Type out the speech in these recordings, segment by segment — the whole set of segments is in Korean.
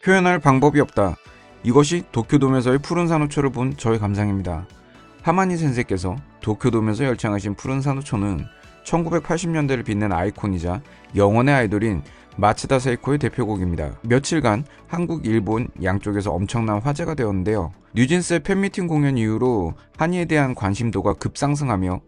표현할 방법이 없다. 이것이 도쿄돔에서의 푸른 산호초를 본 저의 감상입니다. 하마니 센세께서 도쿄돔에서 열창하신 푸른 산호초는 1980년대를 빛낸 아이콘이자 영원의 아이돌인 마츠다 세이코의 대표곡입니다. 며칠간 한국, 일본 양쪽에서 엄청난 화제가 되었는데요. 뉴진스의 팬미팅 공연 이후로 한이에 대한 관심도가 급상승하며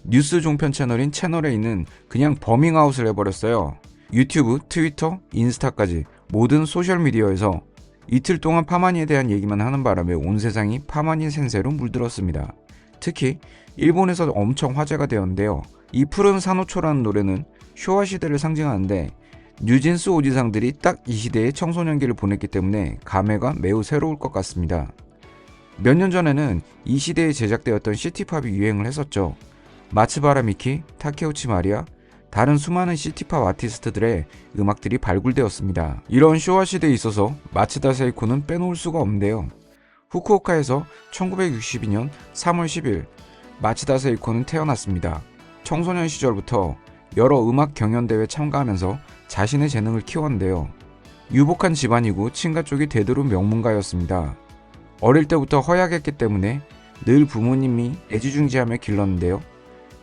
뉴스 종편 채널인 채널에 있는 그냥 버밍아웃을 해버렸어요. 유튜브, 트위터, 인스타까지 모든 소셜미디어에서 이틀 동안 파마니에 대한 얘기만 하는 바람에 온 세상이 파마니 센세로 물들었습니다. 특히 일본에서 엄청 화제가 되었는데요. 이 푸른 산호초라는 노래는 쇼와 시대를 상징하는데 뉴진스 오지상들이 딱 이 시대에 청소년기를 보냈기 때문에 감회가 매우 새로울 것 같습니다. 몇 년 전에는 이 시대에 제작되었던 시티팝이 유행을 했었죠. 마츠바라 미키, 타케우치 마리아, 다른 수많은 시티팝 아티스트들의 음악들이 발굴되었습니다. 이런 쇼와 시대에 있어서 마츠다 세이코는 빼놓을 수가 없는데요. 후쿠오카에서 1962년 3월 10일 마츠다 세이코는 태어났습니다. 청소년 시절부터 여러 음악 경연대회에 참가하면서 자신의 재능을 키웠는데요. 유복한 집안이고 친가 쪽이 대대로 명문가였습니다. 어릴 때부터 허약했기 때문에 늘 부모님이 애지중지하며 길렀는데요.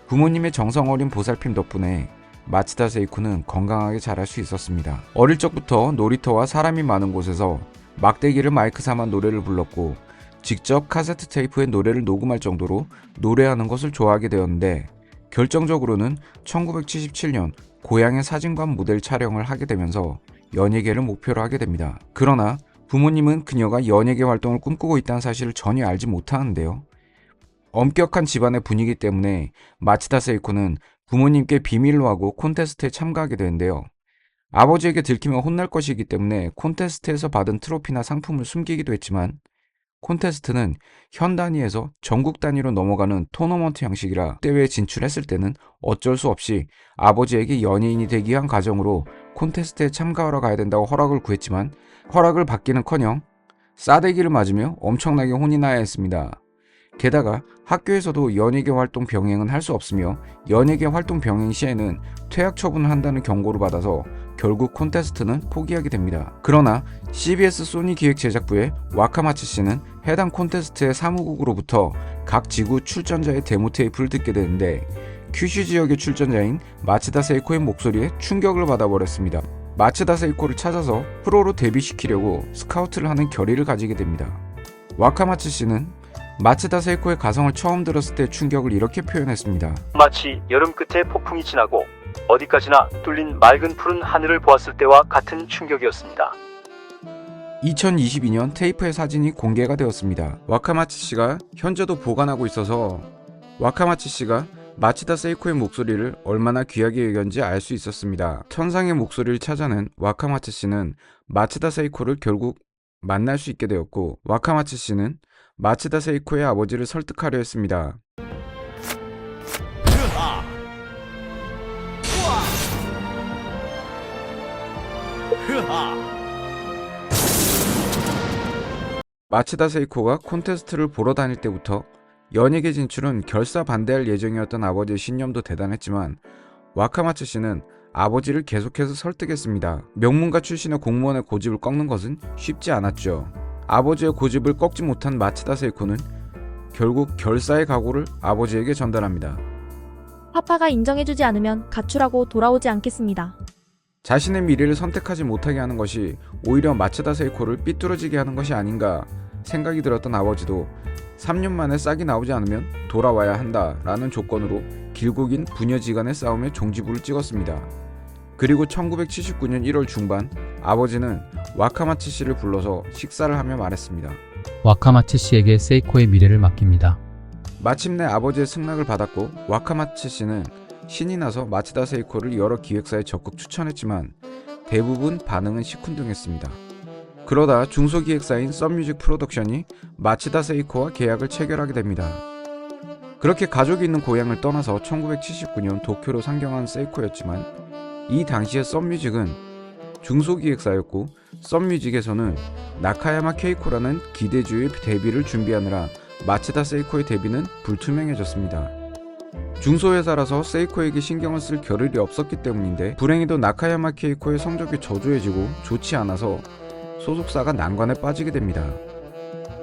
부모님의 정성 어린 보살핌 덕분에 마츠다 세이코는 건강하게 자랄 수 있었습니다. 어릴 적부터 놀이터와 사람이 많은 곳에서 막대기를 마이크 삼아 노래를 불렀고 직접 카세트 테이프에 노래를 녹음할 정도로 노래하는 것을 좋아하게 되었는데 결정적으로는 1977년 고향의 사진관 모델 촬영을 하게 되면서 연예계를 목표로 하게 됩니다. 그러나 부모님은 그녀가 연예계 활동을 꿈꾸고 있다는 사실을 전혀 알지 못하는데요. 엄격한 집안의 분위기 때문에 마츠다 세이코는 부모님께 비밀로 하고 콘테스트에 참가하게 되는데요. 아버지에게 들키면 혼날 것이기 때문에 콘테스트에서 받은 트로피나 상품을 숨기기도 했지만 콘테스트는 현 단위에서 전국 단위로 넘어가는 토너먼트 형식이라 대회에 진출했을 때는 어쩔 수 없이 아버지에게 연예인이 되기 위한 과정으로 콘테스트에 참가하러 가야 된다고 허락을 구했지만 허락을 받기는커녕 싸대기를 맞으며 엄청나게 혼이 나야 했습니다. 게다가 학교에서도 연예계 활동 병행은 할 수 없으며 연예계 활동 병행 시에는 퇴학 처분을 한다는 경고를 받아서 결국 콘테스트는 포기하게 됩니다. 그러나 CBS 소니 기획 제작부의 와카마츠 씨는 해당 콘테스트의 사무국으로부터 각 지구 출전자의 데모 테이프를 듣게 되는데 큐슈 지역의 출전자인 마츠다 세이코의 목소리에 충격을 받아버렸습니다. 마츠다 세이코를 찾아서 프로로 데뷔시키려고 스카우트를 하는 결의를 가지게 됩니다. 와카마츠 씨는 마츠다 세이코의 가성을 처음 들었을 때 충격을 이렇게 표현했습니다. 마치 여름 끝에 폭풍이 지나고 어디까지나 뚫린 맑은 푸른 하늘을 보았을 때와 같은 충격이었습니다. 2022년 테이프의 사진이 공개가 되었습니다. 와카마츠 씨가 현재도 보관하고 있어서 와카마츠 씨가 마츠다 세이코의 목소리를 얼마나 귀하게 여겼는지 알 수 있었습니다. 천상의 목소리를 찾아낸 와카마츠 씨는 마츠다 세이코를 결국 만날 수 있게 되었고 와카마츠 씨는 마츠다 세이코의 아버지를 설득하려 했습니다. 마츠다 세이코가 콘테스트를 보러 다닐 때부터 연예계 진출은 결사 반대할 예정이었던 아버지의 신념도 대단했지만 와카마츠 씨는 아버지를 계속해서 설득했습니다. 명문가 출신의 공무원의 고집을 꺾는 것은 쉽지 않았죠. 아버지의 고집을 꺾지 못한 마츠다 세이코는 결국 결사의 각오를 아버지에게 전달합니다. 파파가 인정해주지 않으면 가출하고 돌아오지 않겠습니다. 자신의 미래를 선택하지 못하게 하는 것이 오히려 마츠다 세이코를 삐뚤어지게 하는 것이 아닌가 생각이 들었던 아버지도 3년 만에 싹이 나오지 않으면 돌아와야 한다라는 조건으로 길고 긴 부녀지간의 싸움에 종지부를 찍었습니다. 그리고 1979년 1월 중반 아버지는 와카마츠 씨를 불러서 식사를 하며 말했습니다. 와카마츠 씨에게 세이코의 미래를 맡깁니다. 마침내 아버지의 승낙을 받았고 와카마츠 씨는 신이 나서 마츠다 세이코를 여러 기획사에 적극 추천했지만 대부분 반응은 시큰둥했습니다. 그러다 중소기획사인 썸뮤직 프로덕션이 마츠다 세이코와 계약을 체결하게 됩니다. 그렇게 가족이 있는 고향을 떠나서 1979년 도쿄로 상경한 세이코였지만 이 당시의 썸뮤직은 중소기획사였고 썸뮤직에서는 나카야마 케이코라는 기대주의 데뷔를 준비하느라 마츠다 세이코의 데뷔는 불투명해졌습니다. 중소회사라서 세이코에게 신경을 쓸 겨를이 없었기 때문인데 불행히도 나카야마 케이코의 성적이 저조해지고 좋지 않아서 소속사가 난관에 빠지게 됩니다.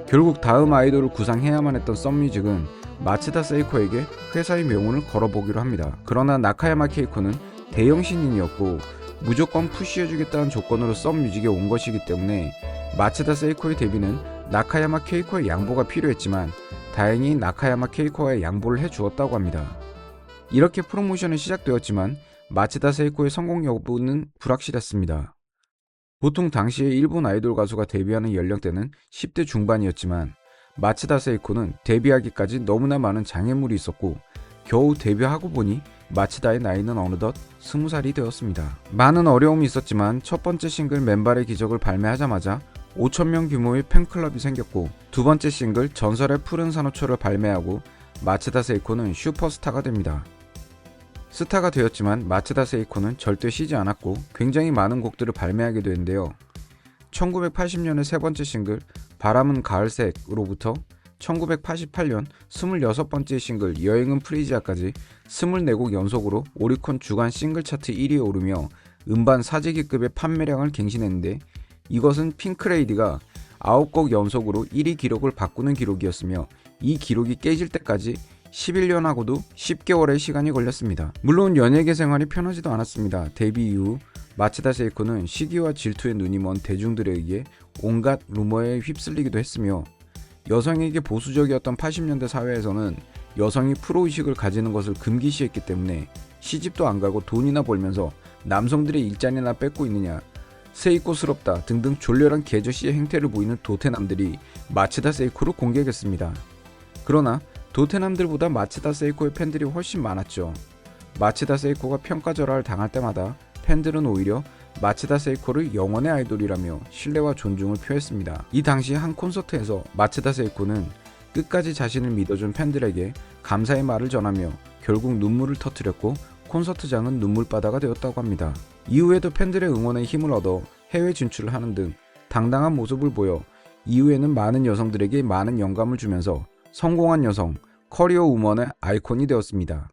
결국 다음 아이돌을 구상해야만 했던 썸뮤직은 마츠다 세이코에게 회사의 명운을 걸어보기로 합니다. 그러나 나카야마 케이코는 대형 신인이었고 무조건 푸시해주겠다는 조건으로 썸뮤직에 온 것이기 때문에 마츠다 세이코의 데뷔는 나카야마 케이코의 양보가 필요했지만 다행히 나카야마 케이코의 양보를 해주었다고 합니다. 이렇게 프로모션은 시작되었지만 마츠다 세이코의 성공 여부는 불확실했습니다. 보통 당시에 일본 아이돌 가수가 데뷔하는 연령대는 10대 중반이었지만 마츠다 세이코는 데뷔하기까지 너무나 많은 장애물이 있었고 겨우 데뷔하고 보니 마츠다의 나이는 어느덧 20살이 되었습니다. 많은 어려움이 있었지만 첫 번째 싱글 맨발의 기적을 발매하자마자 5,000명 규모의 팬클럽이 생겼고 두 번째 싱글 전설의 푸른 산호초를 발매하고 마츠다 세이코는 슈퍼스타가 됩니다. 스타가 되었지만 마츠다 세이코는 절대 쉬지 않았고 굉장히 많은 곡들을 발매하게 되는데요. 1980년의 세 번째 싱글 바람은 가을색으로부터 1988년 26번째 싱글 여행은 프리지아까지 24곡 연속으로 오리콘 주간 싱글 차트 1위에 오르며 음반 사재기급의 판매량을 갱신했는데 이것은 핑크레이디가 9곡 연속으로 1위 기록을 바꾸는 기록이었으며 이 기록이 깨질 때까지 11년하고도 10개월의 시간이 걸렸습니다. 물론 연예계 생활이 편하지도 않았습니다. 데뷔 이후 마츠다 세이코는 시기와 질투에 눈이 먼 대중들에 의해 온갖 루머에 휩쓸리기도 했으며 여성에게 보수적이었던 80년대 사회에서는 여성이 프로의식을 가지는 것을 금기시했기 때문에 시집도 안 가고 돈이나 벌면서 남성들의 일자리나 뺏고 있느냐, 세이코스럽다 등등 졸렬한 개저씨의 행태를 보이는 도태남들이 마츠다 세이코를 공격했습니다. 그러나 도태남들보다 마츠다 세이코의 팬들이 훨씬 많았죠. 마츠다 세이코가 평가절하를 당할 때마다 팬들은 오히려 마츠다 세이코를 영원의 아이돌이라며 신뢰와 존중을 표했습니다. 이 당시 한 콘서트에서 마츠다 세이코는 끝까지 자신을 믿어준 팬들에게 감사의 말을 전하며 결국 눈물을 터뜨렸고 콘서트장은 눈물바다가 되었다고 합니다. 이후에도 팬들의 응원에 힘을 얻어 해외 진출을 하는 등 당당한 모습을 보여 이후에는 많은 여성들에게 많은 영감을 주면서 성공한 여성, 커리어 우먼의 아이콘이 되었습니다.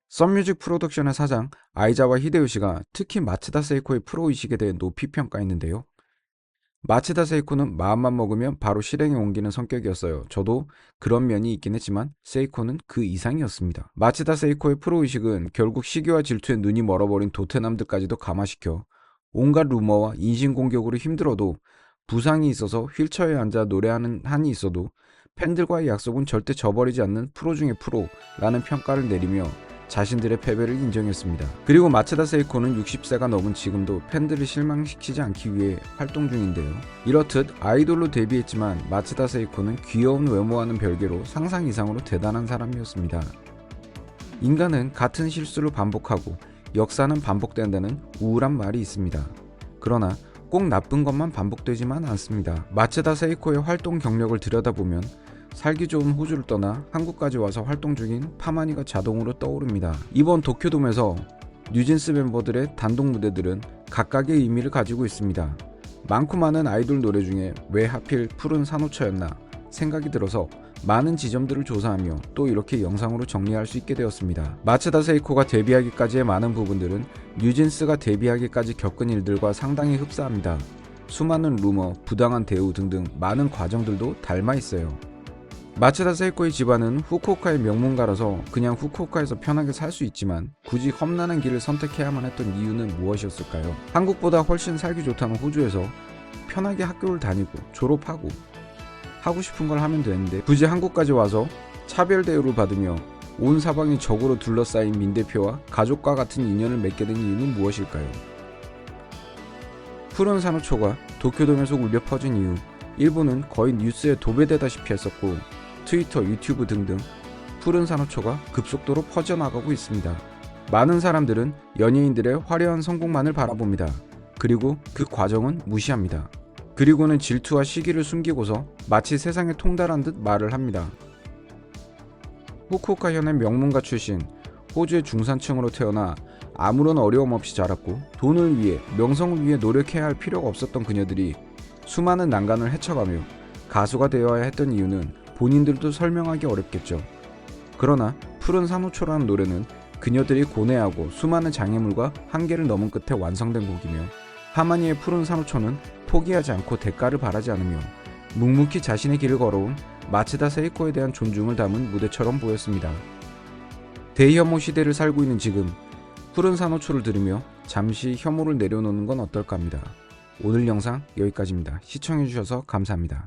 썸뮤직 프로덕션의 사장 아이자와 히데요시가 특히 마츠다 세이코의 프로의식에 대해 높이 평가했는데요. 마츠다 세이코는 마음만 먹으면 바로 실행에 옮기는 성격이었어요. 저도 그런 면이 있긴 했지만 세이코는 그 이상이었습니다. 마츠다 세이코의 프로의식은 결국 시기와 질투에 눈이 멀어버린 도태남들까지도 감화시켜 온갖 루머와 인신공격으로 힘들어도 부상이 있어서 휠체어에 앉아 노래하는 한이 있어도 팬들과의 약속은 절대 저버리지 않는 프로 중의 프로라는 평가를 내리며 자신들의 패배를 인정했습니다. 그리고 마츠다 세이코는 60세가 넘은 지금도 팬들을 실망시키지 않기 위해 활동 중인데요. 이렇듯 아이돌로 데뷔했지만 마츠다 세이코는 귀여운 외모와는 별개로 상상 이상으로 대단한 사람이었습니다. 인간은 같은 실수를 반복하고 역사는 반복된다는 우울한 말이 있습니다. 그러나 꼭 나쁜 것만 반복되지만 않습니다. 마츠다 세이코의 활동 경력을 들여다보면 살기 좋은 호주를 떠나 한국까지 와서 활동 중인 파마니가 자동으로 떠오릅니다. 이번 도쿄돔에서 뉴진스 멤버들의 단독 무대들은 각각의 의미를 가지고 있습니다. 많고 많은 아이돌 노래 중에 왜 하필 푸른 산호초였나 생각이 들어서 많은 지점들을 조사하며 또 이렇게 영상으로 정리할 수 있게 되었습니다. 마츠다 세이코가 데뷔하기까지의 많은 부분들은 뉴진스가 데뷔하기까지 겪은 일들과 상당히 흡사합니다. 수많은 루머, 부당한 대우 등등 많은 과정들도 닮아 있어요. 마츠다 세이코의 집안은 후쿠오카의 명문가라서 그냥 후쿠오카에서 편하게 살 수 있지만 굳이 험난한 길을 선택해야만 했던 이유는 무엇이었을까요? 한국보다 훨씬 살기 좋다는 호주에서 편하게 학교를 다니고 졸업하고 하고 싶은 걸 하면 되는데 굳이 한국까지 와서 차별 대우를 받으며 온 사방이 적으로 둘러싸인 민대표와 가족과 같은 인연을 맺게 된 이유는 무엇일까요? 푸른 산호초가 도쿄돔에서 울려 퍼진 이후 일본은 거의 뉴스에 도배되다시피 했었고 트위터, 유튜브 등등 푸른 산호초가 급속도로 퍼져나가고 있습니다. 많은 사람들은 연예인들의 화려한 성공만을 바라봅니다. 그리고 그 과정은 무시합니다. 그리고는 질투와 시기를 숨기고서 마치 세상에 통달한 듯 말을 합니다. 후쿠오카 현의 명문가 출신, 호주의 중산층으로 태어나 아무런 어려움 없이 자랐고 돈을 위해, 명성을 위해 노력해야 할 필요가 없었던 그녀들이 수많은 난관을 헤쳐가며 가수가 되어야 했던 이유는 본인들도 설명하기 어렵겠죠. 그러나 푸른 산호초라는 노래는 그녀들이 고뇌하고 수많은 장애물과 한계를 넘은 끝에 완성된 곡이며 하마니의 푸른 산호초는 포기하지 않고 대가를 바라지 않으며 묵묵히 자신의 길을 걸어온 마츠다 세이코에 대한 존중을 담은 무대처럼 보였습니다. 대혐오 시대를 살고 있는 지금 푸른 산호초를 들으며 잠시 혐오를 내려놓는 건 어떨까 합니다. 오늘 영상 여기까지입니다. 시청해주셔서 감사합니다.